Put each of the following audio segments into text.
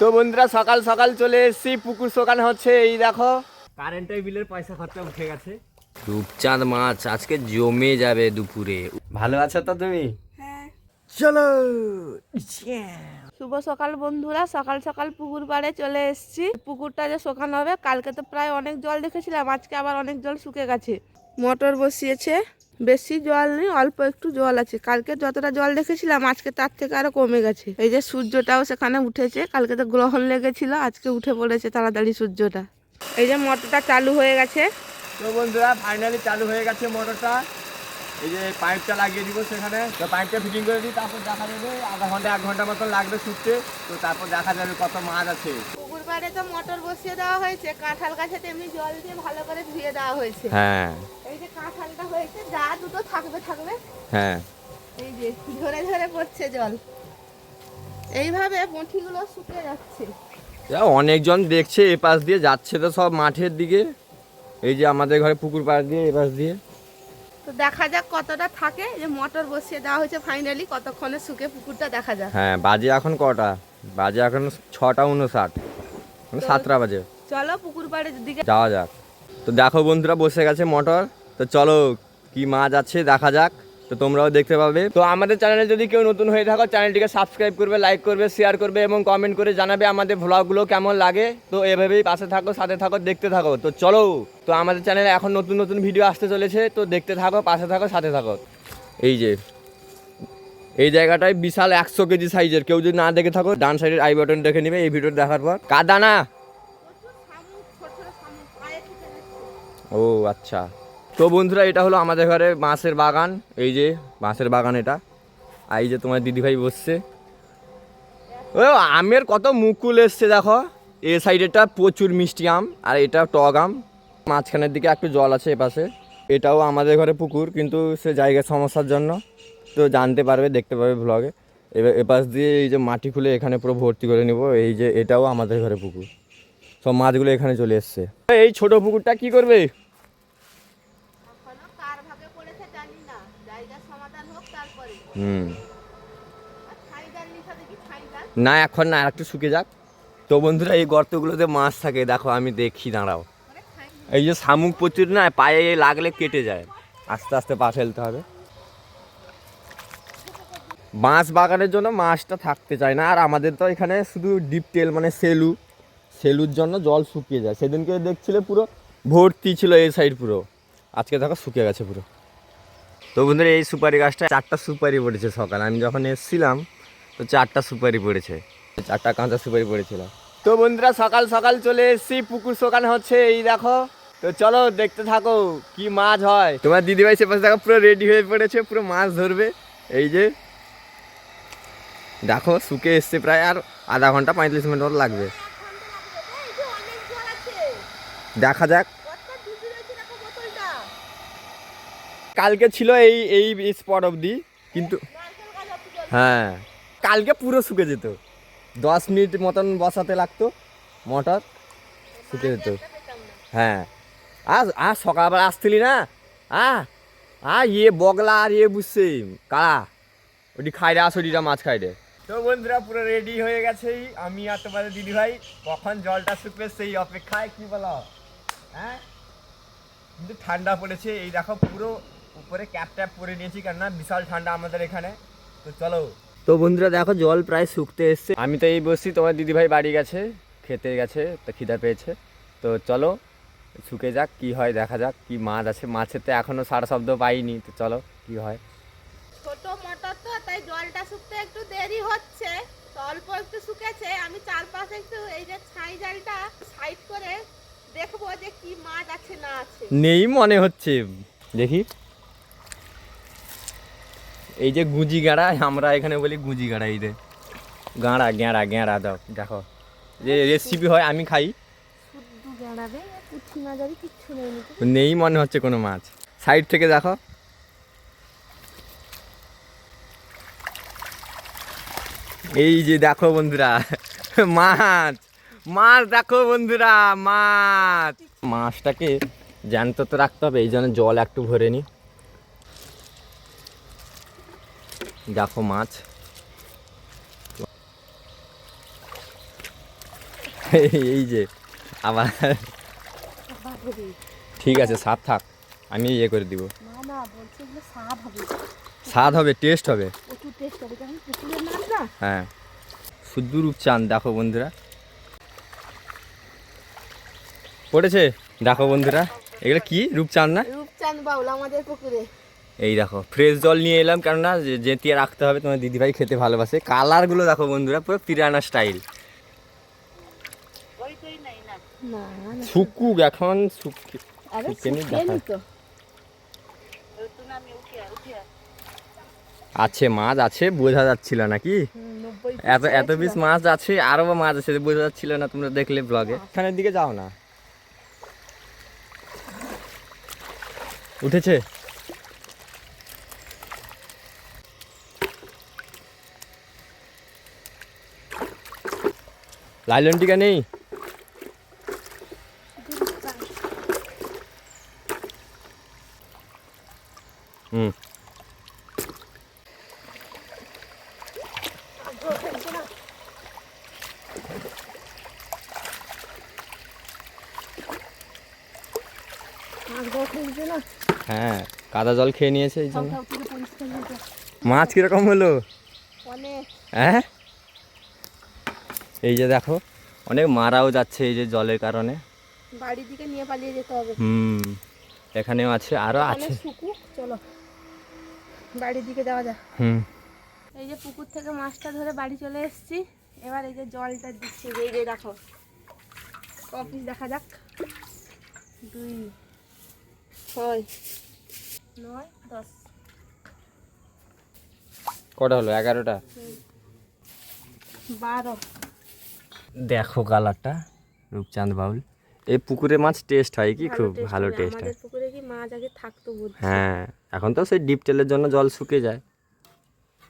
তো বন্ধুরা সকাল সকাল চলে এসেছি, পুকুর শোকানো হচ্ছে। এই দেখো কারেন্টের বিলের পয়সা খরচা উঠে গেছে। রূপচাঁদ মাছ আজকে জমে যাবে দুপুরে। ভালো আছো তো তুমি? হ্যাঁ। চলো। শুভ সকাল বন্ধুরা, সকাল সকাল পুকুর পাড়ে চলে এসেছি। পুকুরটা যে শোকানো হবে, কালকে তো প্রায় অনেক জল দেখেছিলাম, আজকে আবার অনেক জল শুকে গেছে। মোটর বসিয়েছে, বেশি জল নেই, অল্প একটু জল আছে। কালকে যতটা জল দেখেছিলাম আজকে তার থেকে আরো কমে গেছে। এই যে সূর্যটাও সেখানে উঠেছে, কালকে তো গ্রহণ লেগেছিল, আজকে উঠে পড়েছে তাড়াতাড়ি সূর্যটা। এই যে মোটরটা চালু হয়ে গেছে। তো বন্ধুরা ফাইনালি চালু হয়ে গেছে মোটরটা। এই যে পাইপটা লাগিয়ে দিব সেখানে, তো পাইপটা ফিটিং করে দিই, তারপর দেখা যাবে আধা ঘন্টা 1 ঘন্টা মতন লাগবে শুকতে। তো তারপর দেখা যাবে কত মাছ আছে। পুকুর পাড়ে তো মোটর বসিয়ে দেওয়া হয়েছে, কাঁঠাল গাছে তেমনি জল দিয়ে ভালো করে ধুয়ে দেওয়া হয়েছে। হ্যাঁ এই যে কাঁঠালটা হয়েছে, যা দুটো থাকবে থাকবে, হ্যাঁ এই যে ধরে ধরে পড়ছে জল। এইভাবে পুঁঠিগুলো শুকিয়ে যাচ্ছে। অনেকজন দেখছে, এ পাশ দিয়ে যাচ্ছে তো সব মাঠের দিকে। এই যে আমাদের ঘরে পুকুর পাড় দিয়ে এ পাশ দিয়ে। তো দেখা যাক কতটা থাকে। যে মোটর বসিয়ে দেওয়া হয়েছে ফাইনালি, কতক্ষণে শুকে পুকুরটা দেখা যাক। হ্যাঁ বাজে এখন কটা? বাজে এখন 6:59, মানে 7টা বাজে। চলো পুকুর পাড়ের দিকে যাওয়া যাক। তো দেখো বন্ধুরা বসে গেছে মোটর। তো চলো কি মাছ আছে দেখা যাক, তো তোমরাও দেখতে পাবে। তো আমাদের চ্যানেলে যদি কেউ নতুন হয়ে থাকো, চ্যানেলটিকে সাবস্ক্রাইব করবে, লাইক করবে, শেয়ার করবে এবং কমেন্ট করে জানাবে আমাদের ভ্লগগুলো কেমন লাগে। তো এভাবেই পাশে থাকো, সাথে থাকো, দেখতে থাকো। তো চলো, তো আমাদের চ্যানেলে এখন নতুন নতুন ভিডিও আসতে চলেছে, তো দেখতে থাকো, পাশে থাকো, সাথে থাকো। এই যে এই জায়গাটায় বিশাল 100 কেজি সাইজের। কেউ যদি না দেখে থাকো, ডান সাইডের আই বাটন দেখে নিবে এই ভিডিও দেখার পর। কাদানা। ও আচ্ছা। তো বন্ধুরা এটা হলো আমাদের ঘরে বাঁশের বাগান। এই যে বাঁশের বাগান এটা। আর এই যে তোমার দিদিভাই বসছে। ও আমের কত মুকুল এসছে দেখো। এ সাইডেটা প্রচুর মিষ্টি আম, আর এটা টক আম। মাঝখানের দিকে একটু জল আছে এপাশে। এটাও আমাদের ঘরে পুকুর, কিন্তু সে জায়গার সমস্যার জন্য তো জানতে পারবে, দেখতে পাবে ব্লগে। এবার এপাশ দিয়ে এই যে মাটি খুলে এখানে পুরো ভর্তি করে নিব। এই যে এটাও আমাদের ঘরে পুকুর, সব মাছগুলো এখানে চলে এসছে। এই ছোট পুকুরটা কি করবে? এখনো কার ভাগে পড়েছে জানি না, জায়গার সমাধান হোক তারপরে। আর ছাই জাল নিশা দেখি, ছাই জাল না এখন না, আর একটু শুকে যাক। তো বন্ধুরা এই গর্তগুলোতে মাছ থাকে, দেখো আমি দেখি, দাঁড়াও। করে ছাই। এই যে শামুক প্রচুর না, পায়ে লাগলে কেটে যায়, আস্তে আস্তে পা ফেলতে হবে। বাঁশ বাগানের জন্য মাছটা থাকতে চায় না। আর আমাদের তো এখানে শুধু ডিপ টেল মানে সেলুর জন্য জল শুকিয়ে যায়। সেদিনকে দেখছিলে পুরো ভর্তি ছিল এই সাইড পুরো, আজকে দেখো শুকিয়ে গেছে পুরো। তো বন্ধুরা এই সুপারি গাছটা 4টা সুপারি পড়েছে সকাল, আমি যখন এসেছিলাম তো 4টা সুপারি পড়েছে, 4টা কাঁচা সুপারি পড়েছিল। তো বন্ধুরা সকাল সকাল চলে এসেছি, পুকুর শোকানো হচ্ছে। এই দেখো, তো চলো দেখতে থাকো কি মাছ হয়। তোমার দিদিভাই সে পাশে দেখো পুরো রেডি হয়ে পড়েছে, পুরো মাছ ধরবে। এই যে দেখো শুকে এসছে, প্রায় আর আধা ঘন্টা 45 মিনিট মতো লাগবে। এই যে অনেক জল আছে, দেখা যাক। কতটা ডুবে রয়েছে দেখো বোতলটা। কালকে ছিল এই এই স্পট অবধি, কিন্তু নারকেল গাছ অব্দি জল। হ্যাঁ কালকে পুরো শুকে যেত। 10 মিনিট মতন বসাতে লাগতো মোটর, শুকে যেত। পেতাম না। হ্যাঁ আর সকালবেলা আসছিলি না, ইয়ে বগলা আর ইয়ে বুঝছে কারা, ওটি খাইরে আসরিটা মাছ খাইরে। তো বন্ধুরা পুরো রেডি হয়ে গেছে, আমি আর তোমাদের দিদিভাই কখন জলটা শুকবে সেই অপেক্ষায়। কি বলো? হ্যাঁ কিন্তু ঠান্ডা পড়েছে। এই দেখো পুরো উপরে ক্যাপ ট্যাপ পরে নিয়েছি, কেননা বিশাল ঠান্ডা আমাদের এখানে। তো চলো। তো বন্ধুরা দেখো জল প্রায় শুকতে এসছে। আমি তো এই বসছি, তোমার দিদিভাই বাড়ি গেছে, খেতে গেছে, তো খিদা পেয়েছে। তো চলো শুকে যাক, কি হয় দেখা যাক। কি মাছ আছে, মাছের তো এখনো সারা শব্দ পাইনি। তো চলো কি হয়। ছোট মোটর তো, তাই জলটা শুকতে একটু দেরি হচ্ছে। তো অল্প একটু শুকেছে, আমি চারপাশে একটু এই যে ছাই জালটা সাইড করে দেখবো যে কি মাছ আছে না আছে। নেই মনে হচ্ছে, দেখি। এই যে গুঁজি গাড়া, আমরা এখানে বলি গুঁজি গাড়া। এই যে গাঁড়া গেঁড়া গেঁড়া দাও, দেখো যে রেসিপি হয় আমি খাই। শুদ্ধ জানাবে, পুঁটি মাঝারি কিচ্ছু নেই নাকি। নেই মনে হচ্ছে কোনো মাছ। সাইড থেকে দেখো। এই যে দেখো বন্ধুরা মাছ, মাছ দেখো বন্ধুরা, মাছ। মাছটাকে জ্যান্ত তো রাখতে হবে, এই জন্য জল একটু ভরে নি। দেখো মাছ। এই যে আবার ঠিক আছে, স্বাদ থাক, আমি ইয়ে করে দিব। না না, বলছি এগুলো স্বাদ হবে, স্বাদ হবে, টেস্ট হবে। প্রচুর টেস্ট হবে, কারণ পুকুরের মাছ না। হ্যাঁ, শুদ্ধ রূপচাঁদ দেখো বন্ধুরা পড়েছে, দেখো বন্ধুরা এগুলো কি রূপচাঁদ না? রূপচাঁদ বাউল আমাদের পুকুরে। এই দেখো ফ্রেশ জল নিয়ে এলাম, কেননা যেতিয়ে রাখতে হবে, তোমার দিদিভাই খেতে ভালোবাসে। কালারগুলো দেখো বন্ধুরা, পুরো পিরানা স্টাইল। না না, শুকুক এখন, আরে শুকেনি শুকিয়ে দেখা নি তো। আছে, মাছ আছে, বোঝা যাচ্ছিল নাকি? 90 এত এত পিস মাছ আছে, আরো মাছ আছে, বোঝা যাচ্ছিল না, তোমরা দেখলে ব্লগে। এখানের দিকে যাও না, উঠেছে। লাইলন টিকা নেই? হুম, হ্যাঁ, কাদা জল খেয়ে নিয়েছে এই জন্য। মাছ কিরকম হলো? অনেক। হ্যাঁ, এই যে দেখো অনেক মারাও যাচ্ছে এই যে জলের কারণে। বাড়ির দিকে নিয়ে পালিয়ে যেতে হবে। হুম, এখানেও আছে, আরো আছে। শুকুক, চলো বাড়ির দিকে যাওয়া যাক। হুম, এই যে পুকুর থেকে মাছটা ধরে বাড়ি চলে এসেছি। এবার এই যে জলটা দিচ্ছি, এই যে দেখো কপিস দেখা যাক। 2 6 9 10 কটা হলো? 11টা। 12। দেখো কালারটা, রূপচাঁদ বাউল। এই পুকুরে মাছ টেস্ট হয় কি? খুব ভালো টেস্ট হয়। আমাদের পুকুরে কি মাছ আগে থাকতো বুঝছি। হ্যাঁ, এখন তো সেই ডিপ টেলের জন্য জল শুকিয়ে যায়।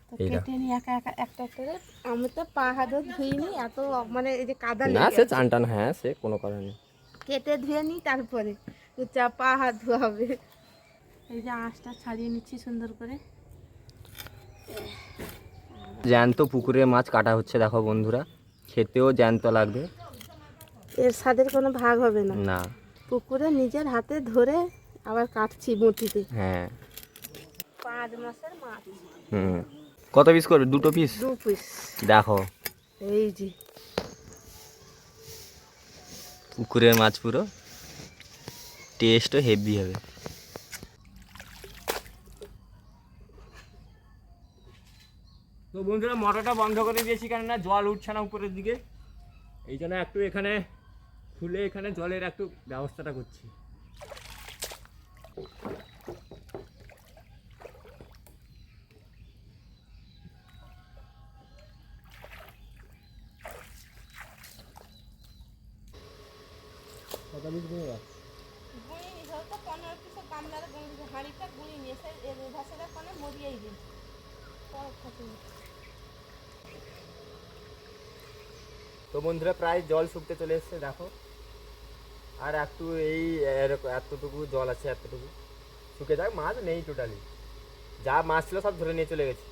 তো এই দেখো। কেটে নি একা একা একটা করে। আমি তো পা হাত ধুইনি, এত মানে এই যে কাদা না লেগে সে আছে। চান টান, হ্যাঁ সে কোনো কারণে। কেটে ধুয়ে নি, তারপরে পা হাত ধোয়া হবে। এই যে আঁশটা ছাড়িয়ে নিচ্ছি সুন্দর করে। জ্যান্ত পুকুরে মাছ কাটা হচ্ছে দেখো বন্ধুরা, খেতেও জ্যান্ত লাগবে। এর স্বাদের কোনো ভাগ হবে না। না, পুকুরে নিজের হাতে ধরে আবার কাটছি মুঠিতে। হ্যাঁ। 5 মাসের মাছ। হুম, কত পিস করবে? 2 পিস? 2 পিস। দেখো এই যে পুকুরের মাছ, পুরো টেস্টও হেভি হবে। তো বন্ধুরা মোটরটা বন্ধ করে দিয়েছি, কেননা জল উঠছে না উপরের দিকে, এই জন্য একটু এখানে খুলে এখানে জলের একটু ব্যবস্থাটা করছি। তো বন্ধুরা প্রায় জল শুকতে চলে এসছে দেখো, আর একটু এই এতটুকু জল আছে, এতটুকু শুকে যাক। মাছ নেই টোটালি, যা মাছ ছিল সব ধরে নিয়ে চলে গেছি।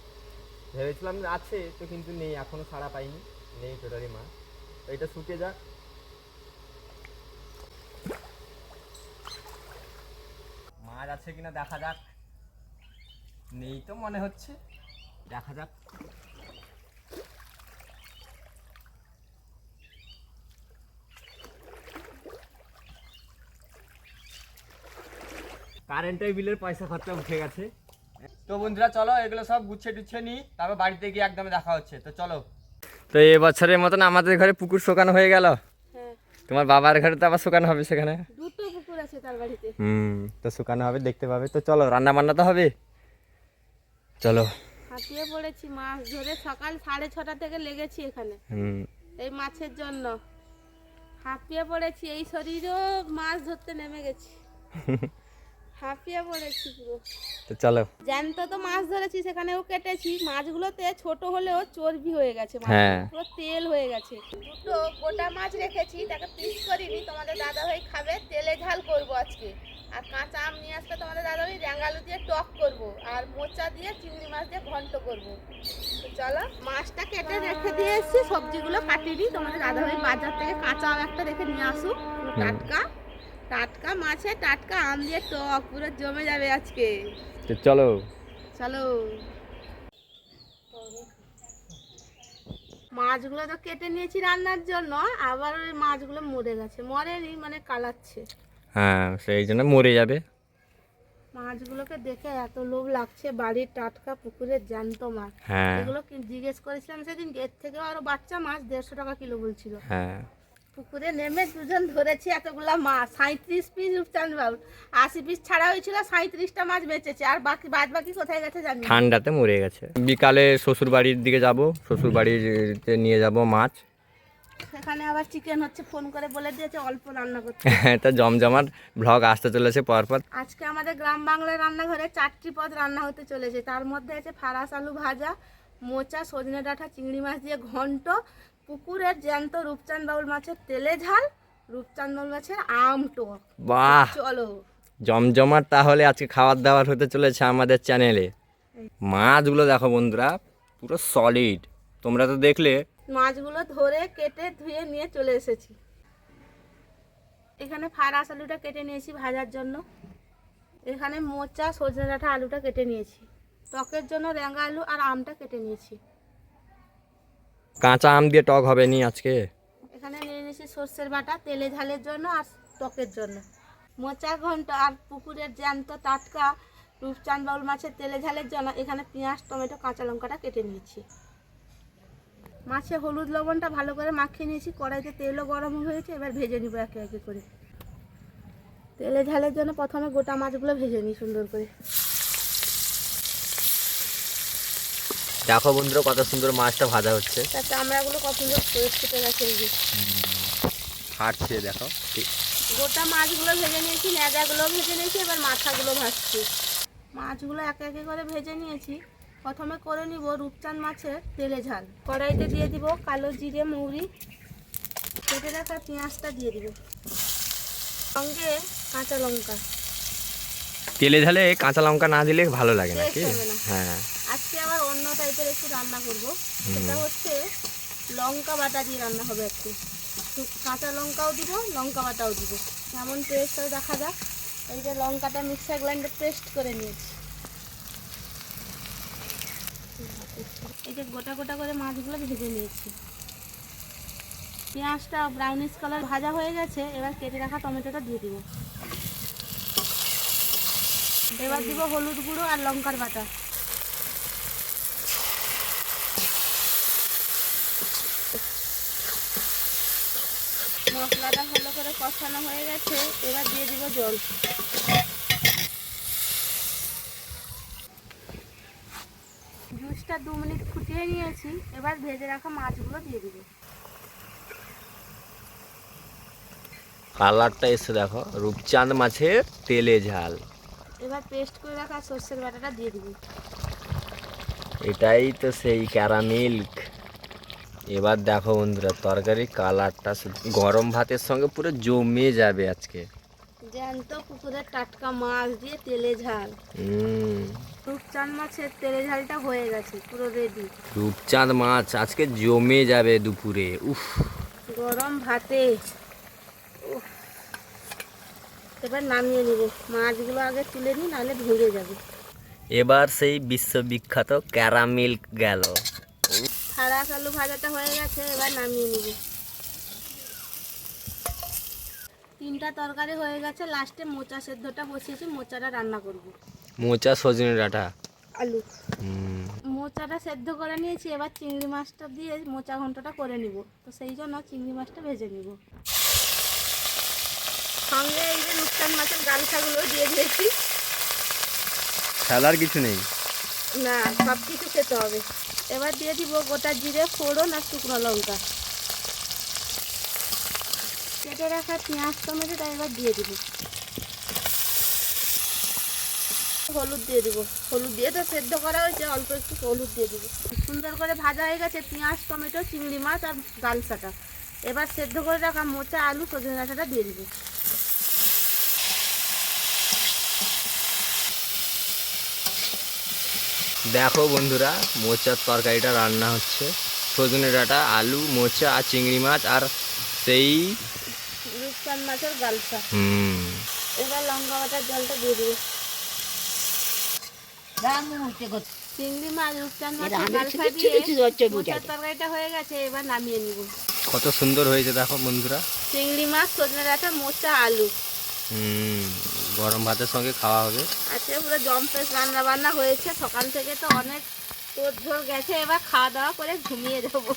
ভেবেছিলাম আছে তো, কিন্তু নেই, এখনো ছাড়া পাইনি, নেই টোটালি মাছ। তো এটা শুকে যাক। মাছ আছে কিনা দেখা যাক, নেই তো মনে হচ্ছে, দেখা যাক। কারেন্টের বিলের পয়সা খরচা উঠে গেছে। তো বন্ধুরা চলো এগুলো সব গুছিয়ে টুছিয়ে নিই, তারপর বাড়িতে গিয়ে একদম দেখা হচ্ছে। তো চলো। তো এবছরের মতন আমাদের ঘরে পুকুর শোকানো হয়ে গেল। হ্যাঁ, তোমার বাবার ঘরে তো আবার শোকানো হবে সেখানে। 2টো পুকুর আছে তার বাড়িতে। তো শোকানো হবে, দেখতে পাবে। তো চলো, রান্না বান্না তো হবে, চলো। হাঁপিয়ে পড়েছি মাছ ধরে, সকাল 6:30 থেকে লেগেছি এখানে এই মাছের জন্য। হাঁপিয়ে পড়েছি, এই শরীরেও মাছ ধরতে নেমে গেছি। হাঁপিয়ে পড়েছি পুরো। তো চলো। জ্যান্ত তো মাছ ধরেছি, সেখানেও কেটেছি। মাছগুলোতে ছোট হলেও চর্বি হয়ে গেছে, হ্যাঁ। পুরো তেল হয়ে গেছে। 2টো গোটা মাছ রেখেছি, তাকে পিস করিনি। তোমাদের দাদা ভাই খাবে, তেলে ঝাল করবো আজকে। আর কাঁচা আম নিয়ে আসলে তোমাদের দাদা আমি র্যাঙ্গালু দিয়ে টক করব আর মোচা দিয়ে চিংড়ি মাছ দিয়ে ঘন্ট করব। তো চলো, মাছটা কেটে রেখে দিয়ে এসেছি, সবজিগুলো কাটিয়ে দিই। তোমাদের দাদা ভাই বাজার থেকে কাঁচা আম একটা রেখে নিয়ে আসুক, টাটকা টাটকা মাছে টাটকা আম দিয়ে টক পুরো জমে যাবে আজকে। তো চলো চলো, মাছগুলো তো কেটে নিয়েছি রান্নার জন্য, আবার ওই মাছগুলো মরে গেছে, মরেনি মানে কালাচ্ছে। হ্যাঁ, সেই জন্য মরে যাবে। মাছগুলোকে দেখে এত লোভ লাগছে, বাড়ির টাটকা পুকুরের জ্যান্ত মাছ। হ্যাঁ এগুলো জিজ্ঞেস করেছিলাম সেদিন, এর থেকেও আরো বাচ্চা মাছ 150 টাকা কিলো বলছিল। হ্যাঁ, পুকুরে নেমে দুজন ধরেছি এতগুলা মাছ, 37 পিস রূপচাঁদ বাবু, 80 পিস ছাড়া হয়েছিল, 37টা মাছ বেঁচেছে, আর বাদ বাকি কোথায় গেছে জানি না। ঠান্ডাতে মরে গেছে। বিকালে শ্বশুর বাড়ির দিকে যাব, শ্বশুর বাড়িতে নিয়ে যাব মাছ। সেখানে আবার চিকেন হচ্ছে, ফোন করে বলে দিয়েছে অল্প রান্না করতে। তা জমজমাট ব্লগ আসতে চলেছে পরপর। আজকে আমাদের গ্রাম বাংলার রান্নাঘরে 4টি পদ রান্না হতে চলেছে। তার মধ্যে আছে ফারাস আলু ভাজা, মোচা, সজনে ডাঁটা, চিংড়ি মাছ দিয়ে ঘন্ট, পুকুরের জ্যান্ত রূপচাঁদ বাউল মাছের তেলে ঝাল, রূপচাঁদ বাউল মাছের আম টক। বাহ, চলো, জমজমাট তাহলে আজকে খাবার দাবার হতে চলেছে আমাদের চ্যানেলে। মাছগুলো দেখো বন্ধুরা, পুরো সলিড। তোমরা তো দেখলে। মাছগুলো ধরে কেটে ধুয়ে নিয়ে চলে এসেছি। এখানে ফারাস আলুটা কেটে নিয়েছি ভাজার জন্য। এখানে মোচা, সজনে ডাঁটা, আলুটা কেটে নিয়েছি। টকের জন্য র্যাঙ্গা আলু আর আমটা কেটে নিয়েছি। কাঁচা আম দিয়ে টক হবে নি আজকে। এখানে নিয়ে নিয়েছি সর্ষের বাটা তেলে ঝালের জন্য আর টকের জন্য। মোচা ঘন্ট আর পুকুরের জ্যান্ত টাটকা রূপচাঁদ বাউল মাছের তেলে ঝালের জন্য এখানে পেঁয়াজ, টমেটো, কাঁচা লঙ্কাটা কেটে নিয়েছি। মাছে হলুদ লবণটা ভালো করে মাখিয়ে নিয়েছি। কড়াইতে তেলও গরম হয়েছে, এবার ভেজে নিব একে একে করে। তেলে ঝালের জন্য প্রথমে গোটা মাছগুলো ভেজে নিই সুন্দর করে। দেখো বন্ধুরা কত সুন্দর মাছটা ভাজা হচ্ছে। তার চামড়াগুলো কত সুন্দর ফুটে গেছে। এই যে ফাটছে দেখো। গোটা মাছগুলো ভেজে নিয়েছি, লেজাগুলো ভেজে নিয়েছি, এবার মাথাগুলো ভাজছি। মাছগুলো একে একে করে ভেজে নিয়েছি। প্রথমে করে নিব রূপচাঁদ মাছের তেলে ঝাল। কড়াইতে দিয়ে দিব কালো জিরে, মৌরি, কেটে রাখা পেঁয়াজটা দিয়ে দিব, সঙ্গে কাঁচা লঙ্কা। তেলে ঝালে কাঁচা লঙ্কা না দিলে ভালো লাগে না কি? টেস্ট হবে না। হ্যাঁ, আজকে আবার অন্য টাইপের একটু রান্না করব, সেটা হচ্ছে লঙ্কা বাটা দিয়ে রান্না হবে। একটু কাঁচা লঙ্কাও দিব, লঙ্কা বাটাও দিব, কেমন টেস্ট হয় দেখা যাক। এই যে লঙ্কাটা মিক্সার গ্রাইন্ডার পেস্ট করে নিয়েছি। এই যে গোটা গোটা করে মাছগুলো ভেজে নিয়েছি। পেঁয়াজটা ব্রাউনিশ কালার ভাজা হয়ে গেছে, এবার কেটে রাখা টমেটোটা দিয়ে দিব। এবার দিব হলুদ গুঁড়ো আর লঙ্কার বাটা। মশলাটা ভালো করে কষানো হয়ে গেছে, এবার দিয়ে দিব জল। জুসটা 2 মিনিট ফুটিয়ে নিয়েছি, এবার ভেজে রাখা মাছগুলো দিয়ে দিব। কালারটা এসে দেখো, রূপচাঁদ মাছের তেলে ঝাল। এবার পেস্ট করে রাখা সর্ষের বাটাটা দিয়ে দিব। এটাই তো সেই ক্যারামেল। এবার দেখো বন্ধুরা, তরকারির কালারটা গরম ভাতের সঙ্গে পুরো জমে যাবে আজকে। জ্যান্ত পুকুরের টাটকা মাছ দিয়ে তেলে ঝাল। রূপচাঁদ মাছের তেলে ঝালটা হয়ে গেছে, পুরো রেডি। রূপচাঁদ মাছ আজকে জমে যাবে দুপুরে। উফ, গরম ভাতে। উফ। এবার নামিয়ে নিব। মাছগুলো আগে তুলে নিই, নাহলে ভেঙে যাবে। এবার সেই বিশ্ববিখ্যাত ক্যারামেল গেল। ফারাস আলু ভাজাটা হয়ে গেছে, এবার নামিয়ে নিব। 3টা তরকারি হয়ে গেছে, লাস্টে মোচা সেদ্ধটা বসিয়েছি, মোচাটা রান্না করব। মোচা, সজনে ডাঁটা, আলু। মোচাটা সেদ্ধ করে নিয়েছি, এবার চিংড়ি মাছটা দিয়ে মোচা ঘন্টটা করে নিব। তো সেই জন্য চিংড়ি মাছটা ভেজে নিব। সঙ্গে এই যে রূপচাঁদ মাছের গালসাগুলো দিয়ে দিয়েছি। খেলার কিছু নেই, না, সব কিছু খেতে হবে। এবার দিয়ে দিব গোটা জিরে, ফোড়ন আর শুকনো লঙ্কা। কেটে রাখা পেঁয়াজ, টমেটোটা এবার দিয়ে দিব। হলুদ দিয়ে দিব। হলুদ দিয়ে তো সেদ্ধ করা হয়েছে, অল্প একটু হলুদ দিয়ে দিব। সুন্দর করে ভাজা হয়ে গেছে পেঁয়াজ, টমেটো, চিংড়ি মাছ আর গালসাটা। এবার সেদ্ধ করে রাখা মোচা, আলু, সজনে ডাঁটাটা দিয়ে দিব। দেখো বন্ধুরা, মোচার তরকারিটা রান্না হচ্ছে। সজনে ডাঁটা, আলু, মোচা আর চিংড়ি মাছ আর সেই রূপচাঁদ মাছের গালসা। এবার লঙ্কা বাটার জলটা দিয়ে দিবে। চিংড়ি মাছ রূপচাঁদ মাছের গালসা দিয়ে মোচার তরকারিটা হয়ে গেছে, এবার নামিয়ে নিব। কত সুন্দর হয়েছে দেখো বন্ধুরা। চিংড়ি মাছ, সজনে ডাঁটা, মোচা, আলু। গরম ভাতের সঙ্গে খাওয়া হবে। আজকে পুরো জম্পেস রান্না বান্না হয়েছে, সকাল থেকে তো অনেক তোড়ঝোড় গেছে, এবার খাওয়া দাওয়া করে ঘুমিয়ে যাবো।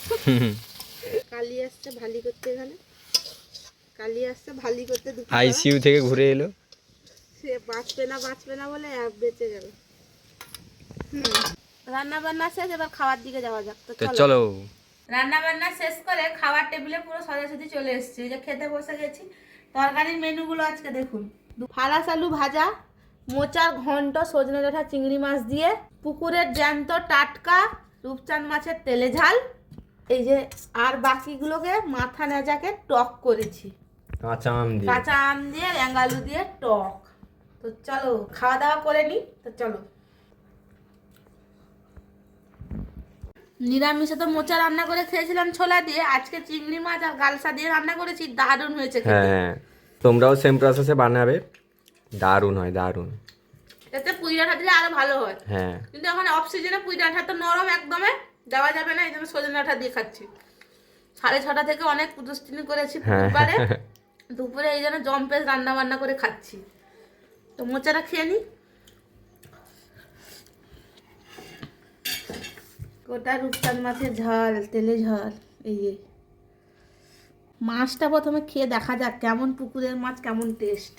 কালি আসছে ভালি করতে, এখানে কালি আসছে ভালি করতে। আইসিইউ থেকে ঘুরে এলো। সে বাঁচবে না বলে বেঁচে গেল। রান্না বান্না শেষ, এবার খাওয়ার দিকে যাওয়া যাক। তো চলো। রান্না বান্না শেষ করে খাওয়ার টেবিলে পুরো সোজাসুজি চলে এসেছি, যে খেতে বসে গেছি। তরকারির মেনুগুলো আজকে দেখুন। ফালাস আলু ভাজা, মোচার ঘন্ট, সজনে ডাঁটা, চিংড়ি মাছ দিয়ে, পুকুরের জ্যান্ত টাটকা রূপচাঁদ মাছের তেলে ঝাল, এই যে, আর বাকিগুলোকে মাথা নেজাকে টক করেছি কাঁচা আম দিয়ে রেঙ্গালু দিয়ে টক। তো চলো খাওয়া দাওয়া করে নি। তো চলো। নিরামিষে তো মোচা রান্না করে খেয়েছিলাম ছোলা দিয়ে, আজকে চিংড়ি মাছ আর গালসা দিয়ে রান্না করেছি, দারুণ হয়েছে খেতে। হ্যাঁ, তোমরাও সেম প্রসেসে বানাবে, দারুণ হয়, দারুণ। এতে পুঁই ডাঁটা দিলে আরো ভালো হয়। হ্যাঁ, কিন্তু এখন অফ সিজনে পুঁই ডাঁটা তো নরম একদমে দেওয়া যাবে না, এই জন্য সজনে ডাঁটা দিয়ে খাচ্ছি। 6:30 থেকে অনেক পুজোস্তিনি করেছি পুকুরপাড়ে, দুপুরে এই জন্য জম্পেস রান্না বান্না করে খাচ্ছি। তো মোচাটা খেয়ে নি। গোটা রূপচাঁদ মাছের ঝাল, তেলে ঝাল। এই যে মাছটা প্রথমে খেয়ে দেখা যাক কেমন, পুকুরের মাছ কেমন টেস্ট।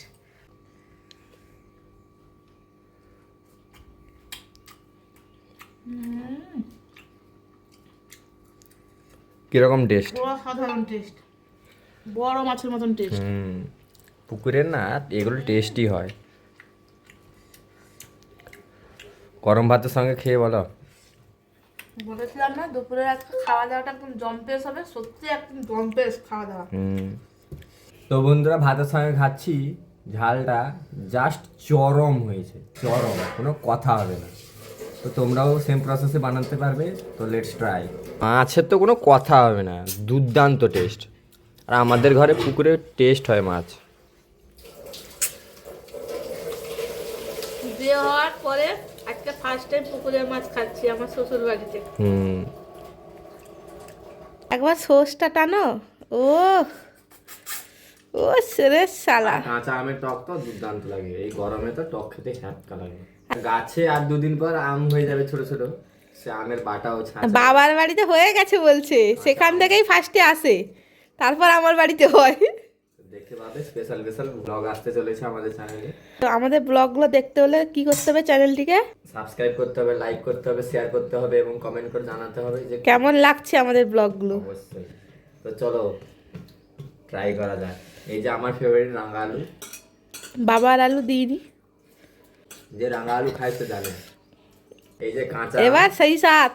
কিরকম টেস্ট? সাধারণ টেস্ট, বড় মাছের মতন টেস্ট। পুকুরের না এগুলো টেস্টি হয়। গরম ভাতের সঙ্গে খেয়ে বলো। বলেছিলাম না দুপুরে আজকে খাওয়া দাওয়াটা একদম জম্পেস হবে, সত্যি একদম জম্পেস খাওয়া দাওয়া। তো বন্ধুরা, ভাতের সঙ্গে খাচ্ছি, ঝালটা জাস্ট চরম হয়েছে, চরম, কোনো কথা হবে না। তো তোমরাও সেম প্রসেসে বানাতে পারবে। তো লেটস ট্রাই। মাছের তো কোনো কথা হবে না, দুর্দান্ত টেস্ট। আর আমাদের ঘরে পুকুরে টেস্ট হয় মাছ। বিয়ে হওয়ার পরে আজকে ফার্স্ট টাইম পুকুরের মাছ খাচ্ছি আমার শ্বশুর বাড়িতে। একবার সোসটা টানো। ও ও সেরে শালা। কাঁচা আমের টক তো দুর্দান্ত লাগে, এই গরমে তো টক খেতে হ্যাপকা লাগে। গাছে আর 2 দিন পর আম হয়ে যাবে ছোট ছোট, সে আমের বাটাও ছাড়া। বাবার বাড়িতে হয়ে গেছে বলছে, সেখান থেকেই ফার্স্টে আসে, তারপর আমার বাড়িতে হয়। দেখতে পাবে স্পেশাল স্পেশাল ব্লগ আসতে চলেছে আমাদের চ্যানেলে। তো আমাদের ব্লগগুলো দেখতে হলে কি করতে হবে? চ্যানেলটিকে সাবস্ক্রাইব করতে হবে, লাইক করতে হবে, শেয়ার করতে হবে এবং কমেন্ট করে জানাতে হবে যে কেমন লাগছে আমাদের ব্লগগুলো। অবশ্যই। তো চলো ট্রাই করা যাক। এই যে আমার ফেভারিট রাঙা আলু। বাবার আলু দিইনি, যে রাঙা আলু খাই তো জানে। এই যে কাঁচা, এবার সেই সাথ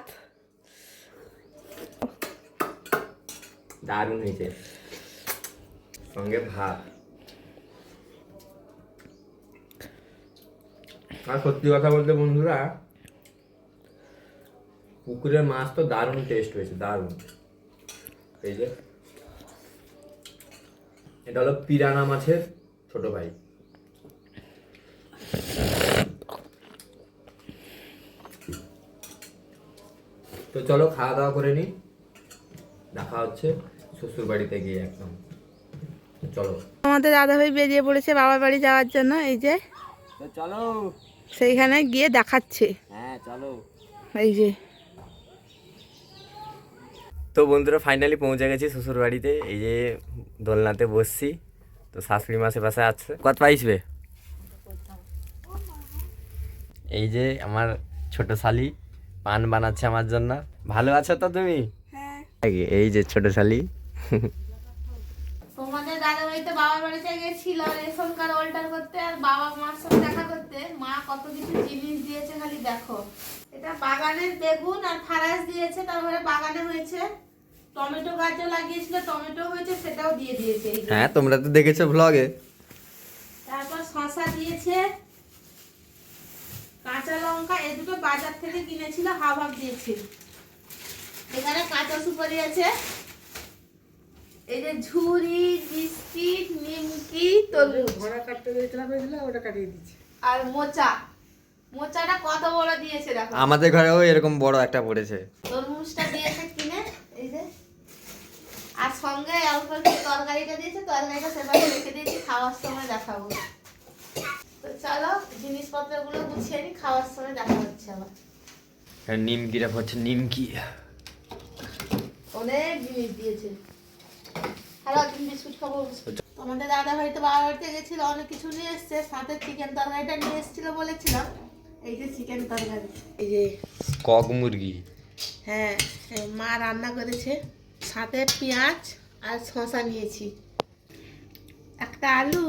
দারুণ হয়েছে, সঙ্গে ভাত। আর সত্যি কথা বলতে বন্ধুরা, পুকুরের মাছ তো দারুণ টেস্ট হয়েছে, দারুণ। এই যে এটা হলো পিরানা মাছের ছোট ভাই। তো চলো খাওয়া দাওয়া করে নি, দেখা হচ্ছে শ্বশুর বাড়িতে গিয়ে একদম। চলো। আমাদের দাদা ভাই বেরিয়ে পড়েছে বাবার বাড়ি যাওয়ার জন্য, এই যে তো চলো, সেইখানে গিয়ে দেখাচ্ছে। হ্যাঁ চলো। এই যে তো বন্ধুরা ফাইনালি পৌঁছে গেছি শ্বশুর বাড়িতে। এই যে দোলনাতে বসছি, তো শাশুড়ি মাসের পাশে আছে। কত পাইসবে? এই যে আমার ছোট শালি পান বানাচ্ছে আমার জন্য। ভালো আছো তো তুমি? এই যে ছোট শালি। তোমাদের দাদা বাড়িতে বাবার বাড়িতে গেছিল রেশন কার্ড অল্টার করতে, আর বাবা মার সাথে দেখা করতে। মা কত কিছু জিনিস দিয়েছে খালি দেখো। এটা বাগানের বেগুন আর ফারাস দিয়েছে, তারপরে বাগানে হয়েছে টমেটো গাছও লাগিয়েছিল, টমেটো হয়েছে, সেটাও দিয়ে দিয়েছে। হ্যাঁ তোমরা তো দেখেছো ব্লগে। তারপর শসা দিয়েছে, কাঁচা লঙ্কা এই দুটো বাজার থেকে কিনেছিল, হাফ হাফ দিয়েছি। এখানে কাঁচা সুপারি আছে, এই যে ঝুড়ি, বিস্কিট, নিমকি, তরমুজ আর মোচা। মোচাটা কত বড় দিয়েছে দেখো। আমাদের ঘরেও এরকম বড় একটা পড়েছে। তরমুজটা দিয়েছে কিনে, এই যে। আর সঙ্গে অল্প একটু তরকারিটা দিয়েছে, তরকারিটা সেভাবে রেখে দিয়েছি, খাওয়ার সময় দেখাবো। তো চলো জিনিসপত্রগুলো গুছিয়ে নি, খাওয়ার সময় দেখা হচ্ছে আবার। নিমকিটা হচ্ছে নিমকি। অনেক জিনিস দিয়েছে। হ্যালো, তুমি বিস্কুট খাবো? তোমাদের দাদা হয়তো বাবার বাড়িতে গেছিল, অনেক কিছু নিয়ে এসছে, সাথে চিকেন তরকারিটা নিয়ে এসেছিল বলেছিলাম। এই যে চিকেন তরকারি, এই যে কক মুরগি। হ্যাঁ, এই মা রান্না করেছে, সাথে পেঁয়াজ আর শসা নিয়েছি, একটা আলু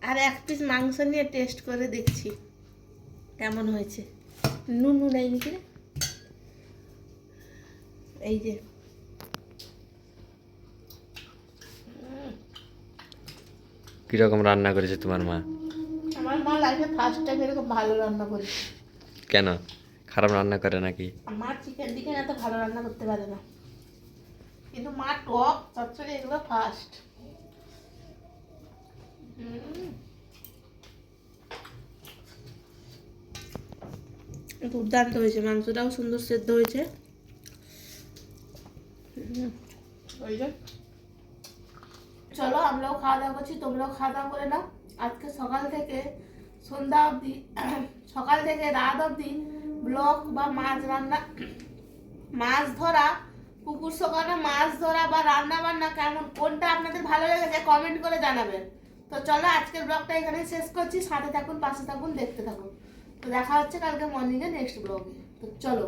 আর এক পিস মাংস নিয়ে টেস্ট করে দেখছি কেমন হয়েছে। নুন নেই নাকি রে? এই যে কিরকম রান্না করেছে তোমার মা? আমার মা লাইফে ফার্স্ট টাইম এরকম ভালো রান্না করেছে। কেন, খারাপ রান্না করে নাকি? মা চিকেন টিকেন এত ভালো রান্না করতে পারে না, কিন্তু মা টক চচ্চড়ি এগুলো ফার্স্ট। দুর্দান্ত হয়েছে, মাংসটাও সুন্দর সেদ্ধ হয়েছে। ওই যে চলো আমরাও খাওয়া দাওয়া করছি, তোমরাও খাওয়া দাওয়া করে নাও। আজকে সকাল থেকে সন্ধ্যা অবধি, সকাল থেকে রাত অবধি ব্লগ বা মাছ রান্না, মাছ ধরা, পুকুর শোকানো, মাছ ধরা বা রান্না বান্না কেমন, কোনটা আপনাদের ভালো লেগেছে কমেন্ট করে জানাবেন। তো চলো আজকের ব্লগটা এখানে শেষ করছি, সাথে থাকুন, পাশে থাকুন, দেখতে থাকুন। তো দেখা হচ্ছে কালকে মর্নিংয়ে নেক্সট ব্লগে। তো চলো।